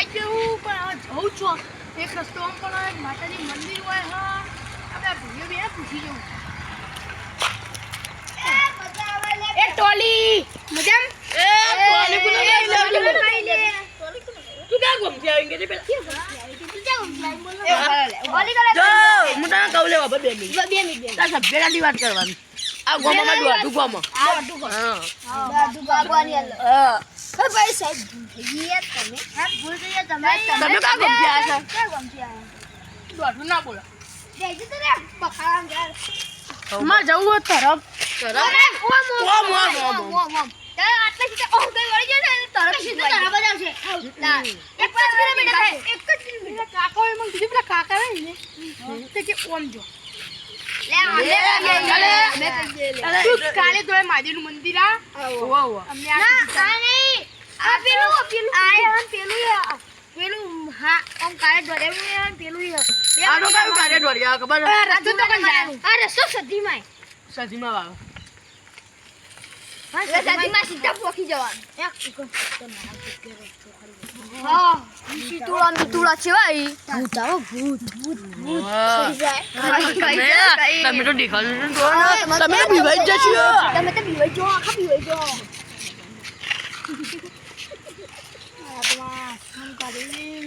આવી જવું પણ જવું છો એક રસ્તો આમ પણ માતાજી મંદિર હોય હા આપણે ભાઈઓ બે પૂછી જવું એ ટોલી મજામ એ ટોલી કોને લઈ લે તું ક્યાં ગમતી આવીને કે પેલા તું ક્યાં ગમતી આવી બોલ ઓલી કરે જો હું તને કહું લેવા બે મિનિટ તાર સભ્યરાની વાત કરવાની આ ગોમાં દોડું ગોમાં હા દોડું ગોવાની હા ભાઈ સાહેબ ભૂલ ગઈ તમે કા ગમતી આયા છો ક્યાં ગમતી આયા દોડું ના બોલો દેજે તો રે પકડામ યાર માં જવું તરફ આટલા સીધા ઓમ કઈ વળી જશે તરફ સીધું તરફ જ આવશે એક 5 કિલોમીટર થાય એક જ કિલોમીટર કાકો એ મને કીધું પેલા કાકા ને તે કે ઓમ જો લે કાલે તો માદેનું મંદિર આ અમને આ નહીં આ પેલું હા ઓમ કાલે દોડેવું પેલું આનો કયું કાલે દોડ્યા ખબર રાજુ તો કન જાય આ રસ્તો સધીમાં વાળો હા સધીમાં સીધા પોખી જવાનું હા મીતુળા છે ભાઈ ભૂત આવો ભૂત તમે તો દેખાડો તમે બીવાઈ જશો તમે તો બીવાઈ જો આખા બીવાઈ જો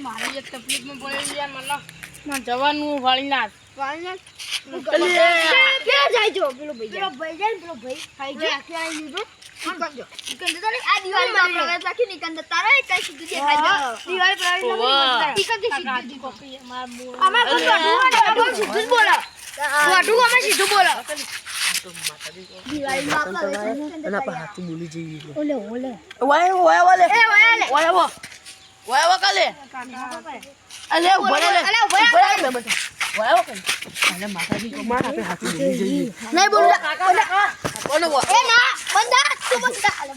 મારી એક તકલીફમાં પડેલી યાર મને જવાનું વાળીનાથ ક્યાં જાય જો પેલો ભાઈ જાય પેલો ભાઈ ખાઈ જાય આખી આવી લીધો નિકંદો આ દિવાળી માં પ્રવેશ રાખી નિકંદો તારા કઈ સીધું દેખાઈ જાય દિવાળી પ્રવેશ નિકંદો કોપી અમાર બોલ સીધું બોલો વાડું અમે સીધું બોલો દિવાળી માં પ્રવેશ અને આપણે હાથ બોલી જઈએ ઓલે વાય કાલે અલે ઉભા લે અલે માતાજી કો માર આપે હાથ બોલી જઈએ નહીં બોલ બોલો એ ના બંધા તું બંધા અલે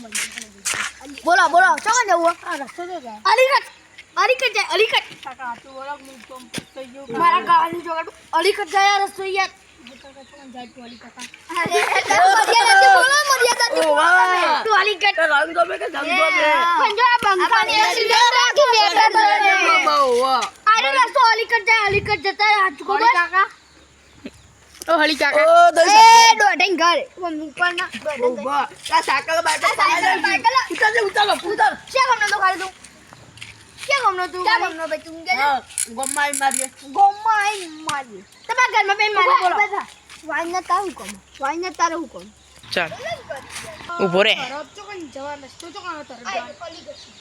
બોલો ચાલો જવું આ રસ્તો તો જાય અલીકટ કાકા તું બોલો હું તો થઈ ગયો મારા ગાવાની જોગાડ અલીકટ જાય રસ્તો યાર કાકા ચાલ જાય તું અલીકટ અરે મર્યાદા તું અલીકટ રંગ દો મે કે ધમ દો મે પંજા બંકાની સીધા રાખી બેઠા અરે રસ્તો અલીકટ જતા હાથ કો કાકા ઓ હળી કાકા ઓ દોઢેન ઘર ઉપર ના દોઢેન આ સાયકલ ઉતાર છે ગમનો તો ખાલી તું કે ગમનો ભાઈ તું કે ગોમાઈ મારીએ તમારા ઘરમાં બેન મારી બોલો વાઈના તારું હુકમ ચાલ ઉભો રે તરફ તો કન જવા રસ્તો તો કાનો તરફ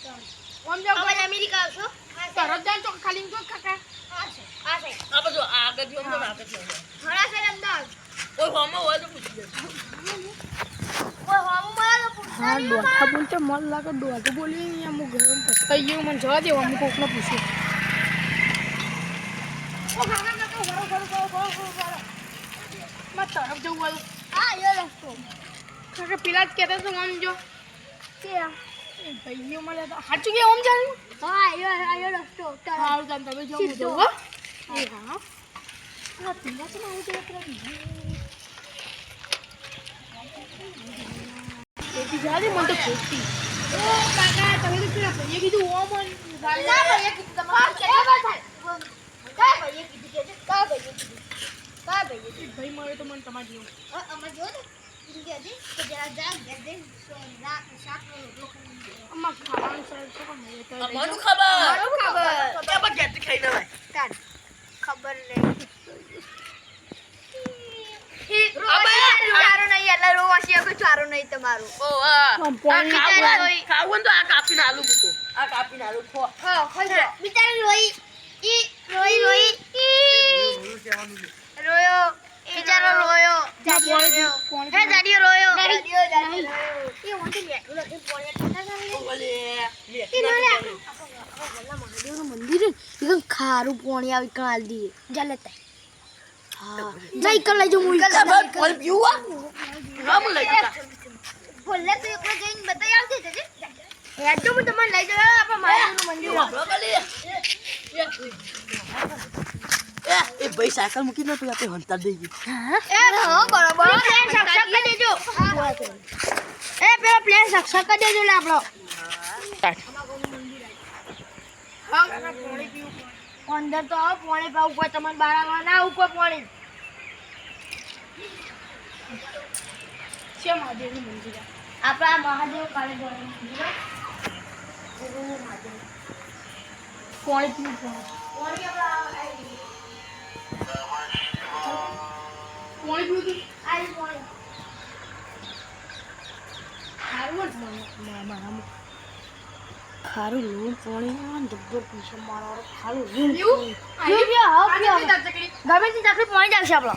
જા ઓમ જાવ અમે અમેરિકા આવશો તરફ જાન તો ખાલી જો કાકા આ બધું આગળ જો ઘણા છે અમદાવાદ કોઈ હોમો હોય તો પૂછી દે કોઈ હોમો મળે તો પૂછ હા દોઠા બોલ તો મન લાગે દોઠ બોલી અહીંયા મુ ઘરે પસ્તાઈ ગયો મને જવા દે હું કોકને પૂછું ઓ કાકા ઘરો મત તરફ જવું વાળું હા યો રસ્તો કાકા પેલા જ કહેતા તો આમ જો કે ભાઈઓ મળે તો સાચું કે ઓમ જાણ હા આયો રસ્તો હારું તમે જો હું જો હો એ હા આ પિલા તો આવું દે એથી જાડી મન તો ખોટી ઓ કાકા તમે તો પેલા ભાઈએ કીધું ઓમ ના ભાઈએ કીધું તમારે કેવા થાય કા ભાઈએ કીધું કે કા ભાઈએ ભાઈ મળે તો મન તમાર જેવો અમાર જેવો ને ઇન્ડિયા દે તો જરા જા દે સોના શાક નો રોટલો અમાર ખાવાનું સર છે પણ મને તો અમારું ખબર કે બગેટ ખાઈ ના ભાઈ તાર ખબર લે ચારો નહીં એટલે રોવાસી કોઈ ચારો નહીં તમારું ઓ ખાવું તો આ કાપીને આલુ મૂકો આ કાપીને આલુ ખો હા ખાઈ બિચારી રોઈ રોયો બિચારો રોયો હે દાડીઓ રોયો એ ઓંટી લે પોળે ઠંડા ઓલે લે મહાદેવનું મંદિર એકદમ ખારું પોણી આવી કાલ દી જા લેતા હા જઈ કર લઈ જો હું બોલ પીવા રામ લઈ જા બોલે તો એકલો જઈને બતાઈ આવજે જજે યાર તો હું તમને લઈ જવા આપણા મહાદેવનું મંદિર એ ભાઈ સાયકલ મૂકી ન તો આપણે હંતા દઈ ગઈ એ હો બરાબર પ્લેન સક્સેસ કરી દેજો એ પેલા પ્લેન સક્સેસ કરી દેજો લે આપણો હા કાકા પાણી પીવું અંદર તો આવો પાણી પાવું કોઈ તમને બાળામાં ના આવું કોઈ પાણી છે મહાદેવનું મંદિર આપણા મહાદેવ કાલે જવાનું મંદિર પાણી પીવું પાણી પીવું આઈ પાણી ખારું લૂણ પાણી ડબ્બો પીછે મારો ખારું લૂણ ગમે તે તકલીફ પાણી જ આવશે આપણો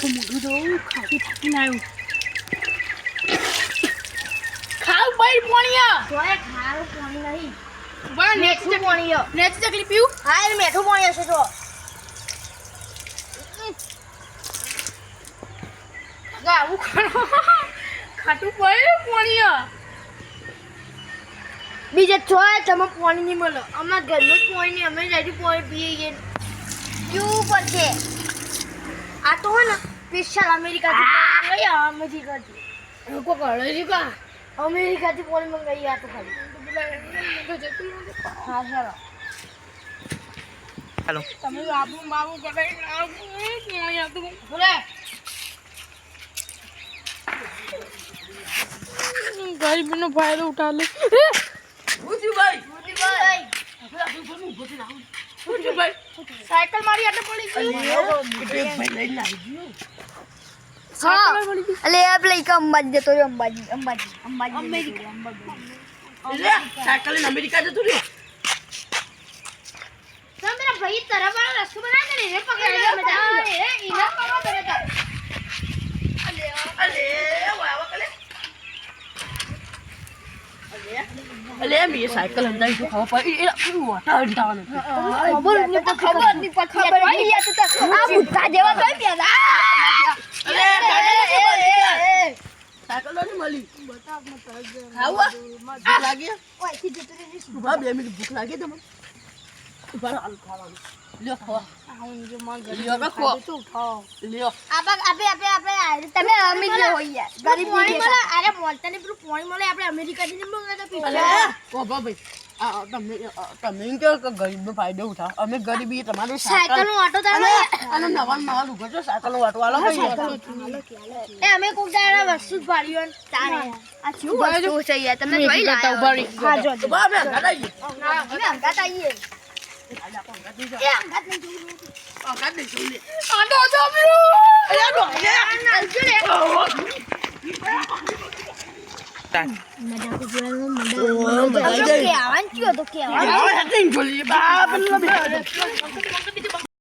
મોઢું તો ખાતું થાકી ના આવ્યું ખાવ ભાઈ પાણી ખારું પાણી નહીં મેઠું પાણી નેચી તકલીફ પીવું હા એ મેઠું પાણી હશે તો ગાવું ખાટું પડે પાણી બીજે છોય તમે પાણી નહીં મળે અમારા ઘરનું જ પાણી નહીં અમે જઈશું પાણી પીએ પીવું પડશે આ તો હોય ને સ્પેશિયલ અમેરિકાથી અમેરિકાથી કોઈ કરે છે કા અમેરિકાથી પાણી મંગાવી આ તો ખાલી હા ચાલો હાલો તમે બાબુ બાબુ કરે પાણી આતું બોલે ગરીબનો ફાયદો ઉઠા લે સાયકલ મારી આટલે પડી ગઈ અલે આ પેલા એક અંબાજી જતો રહ્યો અંબાજી સાયકલ અમેરિકા જતો રહ્યો તમે મેરા ભાઈ તરફ વાળો રસ્તો બના દે રે પકડ મજા એ ઇના પકડ કરે અલે વાવા કલે અલે મી સાયકલ અંદર જો ખાવા પડી એ વાટા હંતાવાનો ખબર નહીં ખબર નહીં આ તો આ બુદ્ધા જેવા તો પેદા સાયકલ નથી મળી ખાવા ભૂખ લાગી ઓયથી જતો રે ઉભા 2 મિનિટ ભૂખ લાગી તમને ઉભા હાલ ખાવાનું લ્યો ખાવા જો માં લ્યો રાખો તો ઉઠાઓ લ્યો આપણે તમે અમીર હોય યાર ગરીબ પાણી મળે અરે મોલતાને પેલું પાણી મળે આપણે અમેરિકાથી ને મંગાતા પીછા ઓ ભાઈ તમે કે ગરીબનો ફાયદો ઉઠા અમે ગરીબી તમારું સાયકલ નો ઓટો તારે અને નવા ઉભો છો સાયકલ નો વાટો આલો ભાઈ એ અમે કોક દાડા વસ્તુ ભાડ્યો તારે આ શું વસ્તુ છે યાર તમે જોઈ લાયા હા જો ઉભા બે ગડાઈ ના અમે અંગાત આવીએ એ અંગાત નહીં જોયું અંગાત નહીં જોઈ લે આંડો જોબ્રો અરે નો લે મજા તો જોવાનું મજા કે આવાન ક્યો તો કે આવાન હવે હટિંગ જોઈ બાપ નો બે